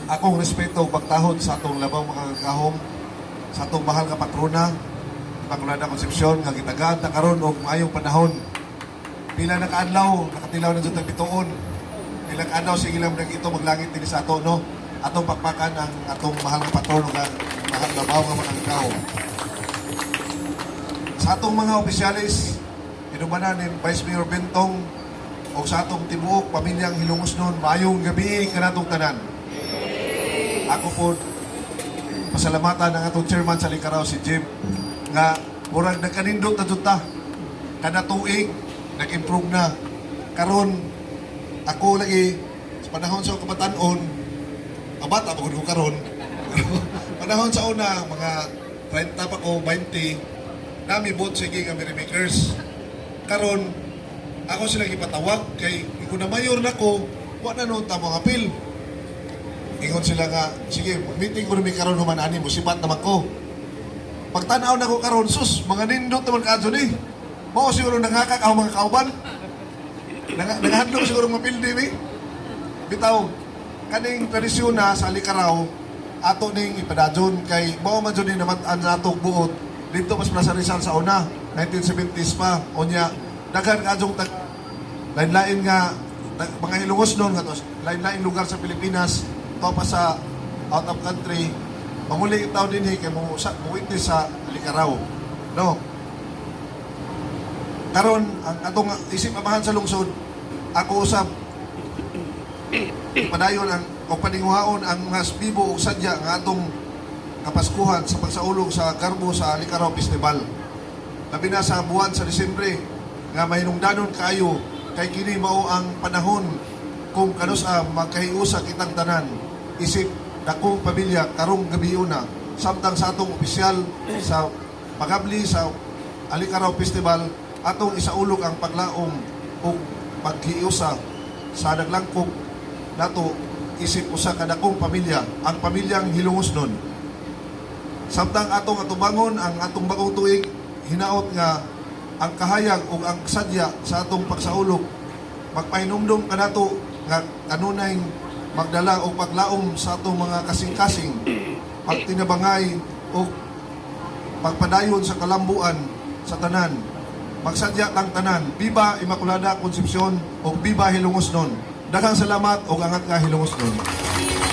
akong respeto ug pagtahod sa atong labaw mga kakahom, sa atong mahal nga patrona, Immaculada Concepcion, nga gitagaan na karon og maayong panahon. Pila na kaadlaw, nakatilaw na dito bituon. Pila kaadlaw sige lang nag ito maglangit din sa ato, no? Atong pakpakan ang atong mahal nga patrono nga mahal nga bawo nga mga kakahom. Sa atong mga opisyalis, inubanan ni Vice Mayor Bentong o sa atong tibuok pamilyang Hilongosnon, maayong gabi kanatong tanan. Ako po pasalamatan ang atong chairman sa Likaraw, si Jim, nga murag nagkanindot na tuta kada tuig nag-improve na. Karon ako lagi sa panahon sa kabatanon, abata pa ko karon. Panahon sa una mga 30 pa ko, 20 nami bot sige nga Merrymakers. Karon ako sila gipatawag kay kung na mayor na ko, wala na nung tamang apil. Ingon sila nga, sige, meeting ko namin karon human ani mo, sipat naman ko. Pagtanaw na ko karon, sus, mga nindot naman kaadso ni. Mao siguro nangakak ako mga kauban. Nangahadlok siguro mapildi mi. Bitaw, kaning tradisyon na sa Likaraw, ato ning ipadadyon kay mao man jud ni naman-an sa atong buot. Dito mas Plaza Rizal sa una, 1970s pa. Onya, daghan kaadjong lain-lain nga mga Hilongosnon nga tos, lain-lain lugar sa Pilipinas, to pa sa out of country, mamuli itaw din kay mo witness sa Likaraw. No? Karon ang atong isip amahan sa lungsod, ako usab padayon ang o paninguhaon ang mga bibo o sadya nga atong kapaskuhan sa pagsaulog sa Garbo sa Likaraw Festival. Labi na sa buwan sa Disyembre nga mahinungdanon kayo kay kini mao ang panahon kung kanusa magkahiusa kitang tanan isip dakong pamilya karong gabi una samtang sa atong opisyal sa pagabli sa Alikaraw Festival atong isaulog ang paglaom o paghiusa sa naglangkog nato isip usa ka dakong pamilya ang pamilyang Hilongosnon. Samtang atong atubangon ang atong bagong tuig hinaot nga ang kahayag o ang sadya sa atong pagsaulog magpahinumdum kanato nga kanunay magdala o paglaom sa atong mga kasing-kasing pagtinabangay o pagpadayon sa kalambuan sa tanan magsadya lang tanan. Viva Immaculada Concepcion o Viva Hilongosnon. Daghang salamat o angat nga Hilongosnon.